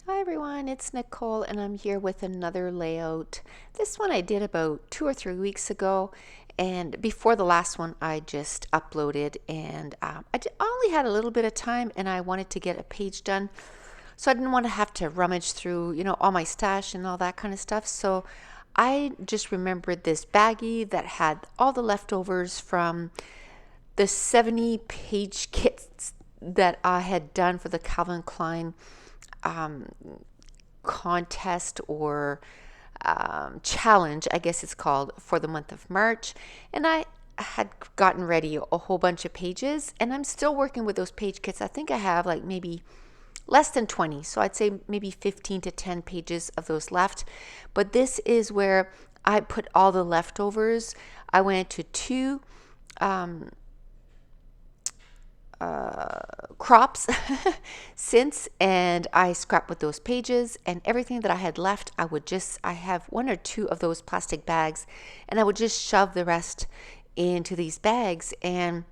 Hi everyone, it's Nicole and I'm here with another layout. This one I did about 2 or 3 weeks ago, and before the last one I just uploaded, and I only had a little bit of time and I wanted to get a page done. So I didn't want to have to rummage through, all my stash and all that kind of stuff. So I just remembered this baggie that had all the leftovers from the 70 page kits that I had done for the Calvin Klein um, contest or challenge, I guess it's called, for the month of March. And I had gotten ready a whole bunch of pages, and I'm still working with those page kits. I think I have like maybe less than 20, so I'd say maybe 15 to 10 pages of those left. But this is where I put all the leftovers. I went to two um, crops since, and I scrapped with those pages, and everything that I had left I have one or two of those plastic bags, and I would just shove the rest into these bags. And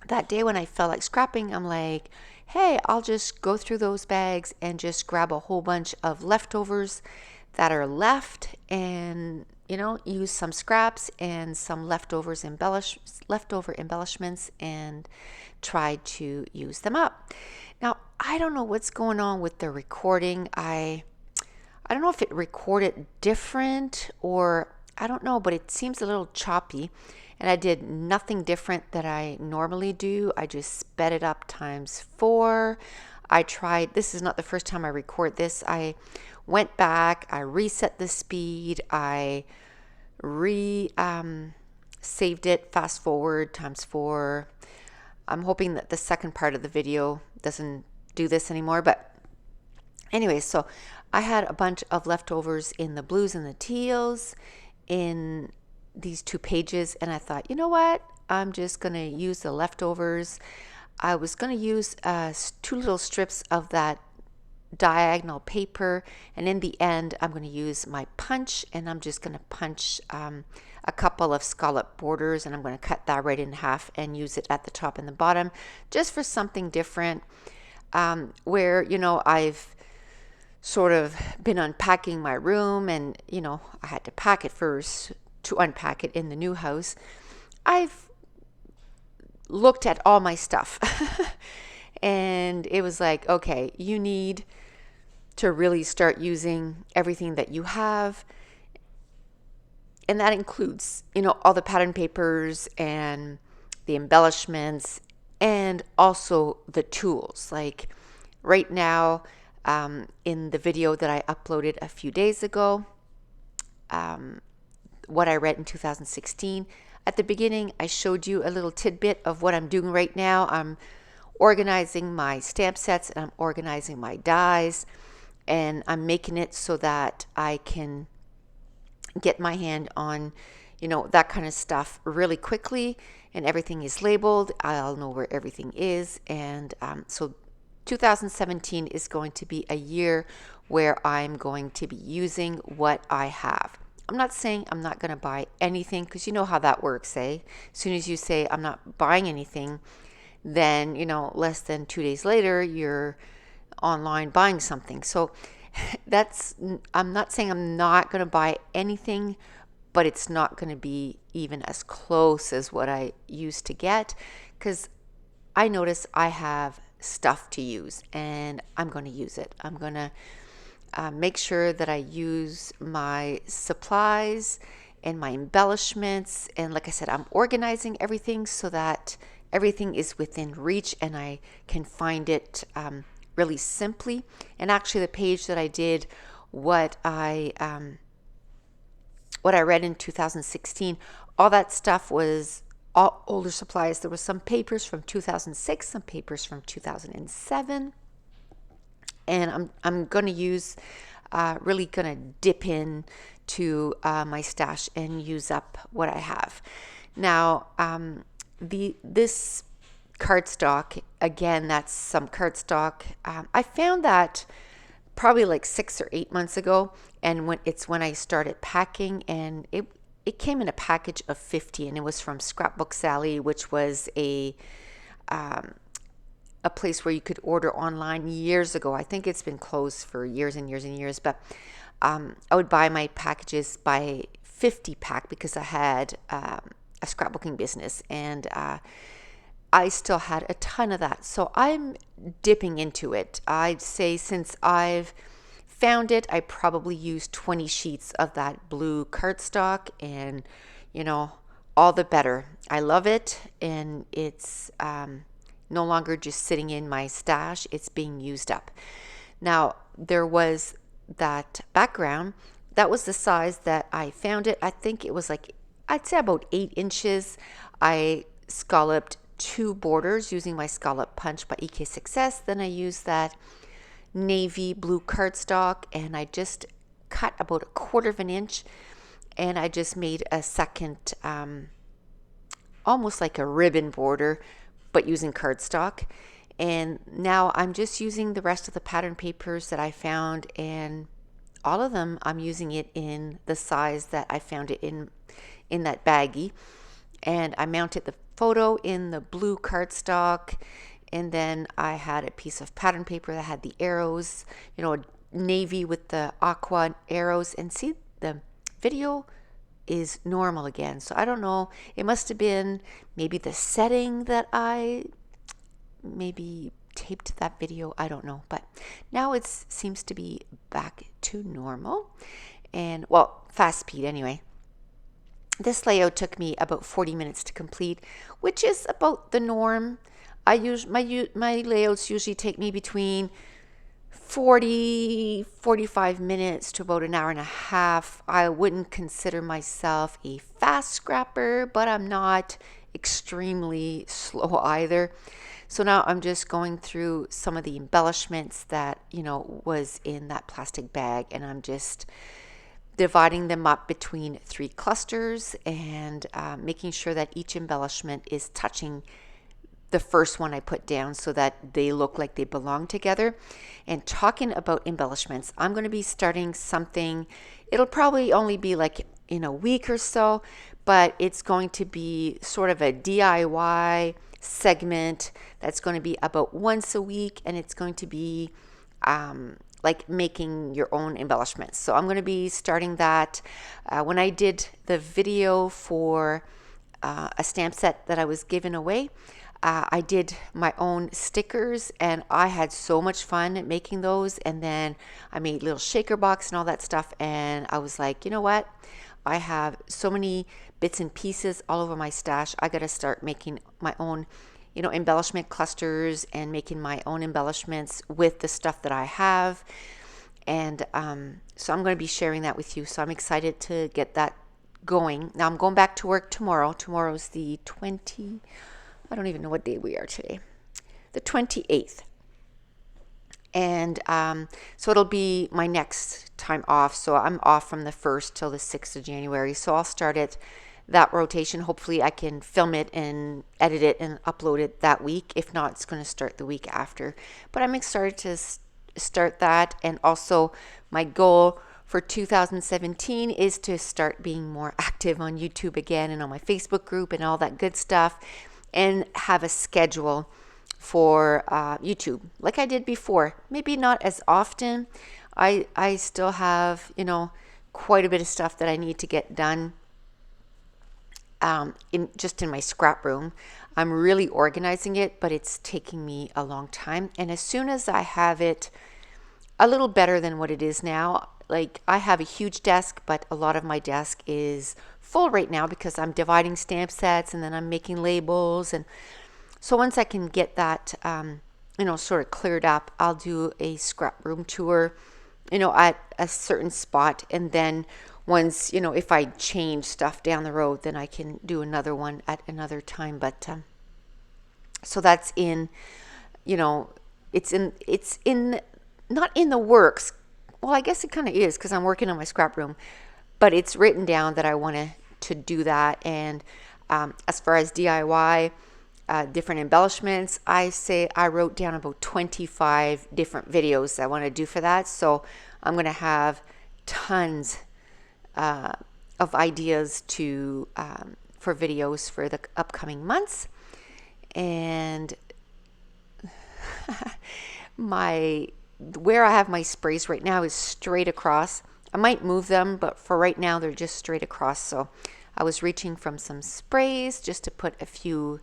that day when I felt like scrapping, I'm like, hey, I'll just go through those bags and just grab a whole bunch of leftovers that are left, and use some scraps and some leftover embellishments and try to use them up. Now, I don't know what's going on with the recording. I don't know if it recorded different, or I don't know, but it seems a little choppy. And I did nothing different that I normally do. I just sped it up times 4. This is not the first time I record this. I went back, I reset the speed, I saved it, fast forward times 4. I'm hoping that the second part of the video doesn't do this anymore, but anyway, so I had a bunch of leftovers in the blues and the teals in these 2 pages, and I thought, you know what? I'm just going to use the leftovers. I was going to use 2 little strips of that diagonal paper, and in the end I'm going to use my punch, and I'm just going to punch a couple of scallop borders, and I'm going to cut that right in half and use it at the top and the bottom just for something different, where I've sort of been unpacking my room, and I had to pack it first to unpack it in the new house. I've looked at all my stuff and it was like, okay, you need to really start using everything that you have, and that includes all the pattern papers and the embellishments, and also the tools. Like right now, in the video that I uploaded a few days ago, what I read in 2016, at the beginning I showed you a little tidbit of what I'm doing right now. I'm organizing my stamp sets, and I'm organizing my dies, and I'm making it so that I can get my hand on that kind of stuff really quickly, and everything is labeled. I'll know where everything is. And so 2017 is going to be a year where I'm going to be using what I have. I'm not saying I'm not going to buy anything, because you know how that works, eh? As soon as you say I'm not buying anything, then less than 2 days later you're online buying something. So I'm not saying I'm not going to buy anything, but it's not going to be even as close as what I used to get, because I notice I have stuff to use, and I'm going to use it. I'm going to make sure that I use my supplies and my embellishments, and like I said, I'm organizing everything so that everything is within reach and I can find it really simply. And actually, the page that I did what I read in 2016, all that stuff was all older supplies. There was some papers from 2006, some papers from 2007, and I'm going to use really going to dip in to my stash and use up what I have. Now, this cardstock, again, that's some cardstock. I found that probably like 6 or 8 months ago, and when I started packing, and it came in a package of 50, and it was from Scrapbook Sally, which was a a place where you could order online years ago. I think it's been closed for years and years and years, but I would buy my packages by 50 pack because I had a scrapbooking business, and I still had a ton of that. So I'm dipping into it. I'd say since I've found it, I probably used 20 sheets of that blue cardstock, and all the better. I love it, and it's no longer just sitting in my stash, it's being used up. Now, there was that background. That was the size that I found it. I think it was like, I'd say about 8 inches. I scalloped 2 borders using my scallop punch by EK Success. Then I used that navy blue cardstock, and I just cut about 1/4 of an inch, and I just made a second almost like a ribbon border, but using cardstock. And now I'm just using the rest of the pattern papers that I found, and all of them I'm using it in the size that I found it in that baggie. And I mounted the photo in the blue cardstock, and then I had a piece of pattern paper that had the arrows, navy with the aqua arrows. And see, the video is normal again. So I don't know, it must have been maybe the setting that I maybe taped that video, I don't know, but now it seems to be back to normal, and well, fast speed anyway. This layout took me about 40 minutes to complete, which is about the norm. My layouts usually take me between 45 minutes to about an hour and a half. I wouldn't consider myself a fast scrapper, but I'm not extremely slow either. So now I'm just going through some of the embellishments that was in that plastic bag, and I'm just dividing them up between 3 clusters, and making sure that each embellishment is touching the first one I put down so that they look like they belong together. And talking about embellishments, I'm going to be starting something. It'll probably only be like in a week or so, but it's going to be sort of a DIY segment that's going to be about once a week, and it's going to be like making your own embellishments. So I'm going to be starting that. When I did the video for a stamp set that I was giving away, I did my own stickers, and I had so much fun making those. And then I made little shaker box and all that stuff, and I was like, you know what, I have so many bits and pieces all over my stash. I got to start making my own embellishment clusters and making my own embellishments with the stuff that I have. And so I'm going to be sharing that with you. So I'm excited to get that going. Now I'm going back to work tomorrow. Tomorrow's the I don't even know what day we are today. The 28th. And so it'll be my next time off. So I'm off from the 1st till the 6th of January. So I'll start that rotation. Hopefully I can film it and edit it and upload it that week. If not, it's going to start the week after. But I'm excited to start that. And also my goal for 2017 is to start being more active on YouTube again, and on my Facebook group and all that good stuff, and have a schedule for YouTube like I did before. Maybe not as often. I still have quite a bit of stuff that I need to get done in my scrap room. I'm really organizing it, but it's taking me a long time. And as soon as I have it a little better than what it is now, like I have a huge desk, but a lot of my desk is full right now because I'm dividing stamp sets, and then I'm making labels. And so once I can get that sort of cleared up, I'll do a scrap room tour at a certain spot. And then once if I change stuff down the road, then I can do another one at another time. But so that's in it's in not in the works. Well, I guess it kind of is, because I'm working on my scrap room, but it's written down that I want to do that. And as far as DIY, different embellishments, I wrote down about 25 different videos I want to do for that. So I'm going to have tons of ideas for videos for the upcoming months. And Where I have my sprays right now is straight across. I might move them, but for right now they're just straight across. So I was reaching from some sprays just to put a few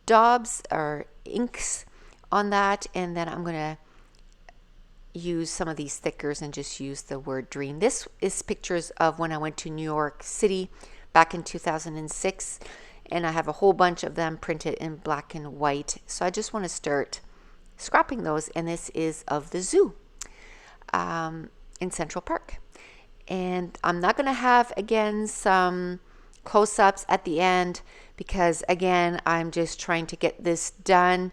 daubs or inks on that, and then I'm going to use some of these stickers and just use the word dream. This is pictures of when I went to New York City back in 2006, and I have a whole bunch of them printed in black and white. So I just want to start scrapping those, and this is of the zoo in Central Park. And I'm not going to have again some close-ups at the end because again I'm just trying to get this done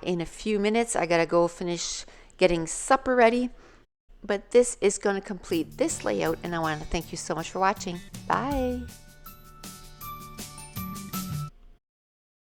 in a few minutes. I gotta go finish getting supper ready, but this is going to complete this layout, and I want to thank you so much for watching. Bye.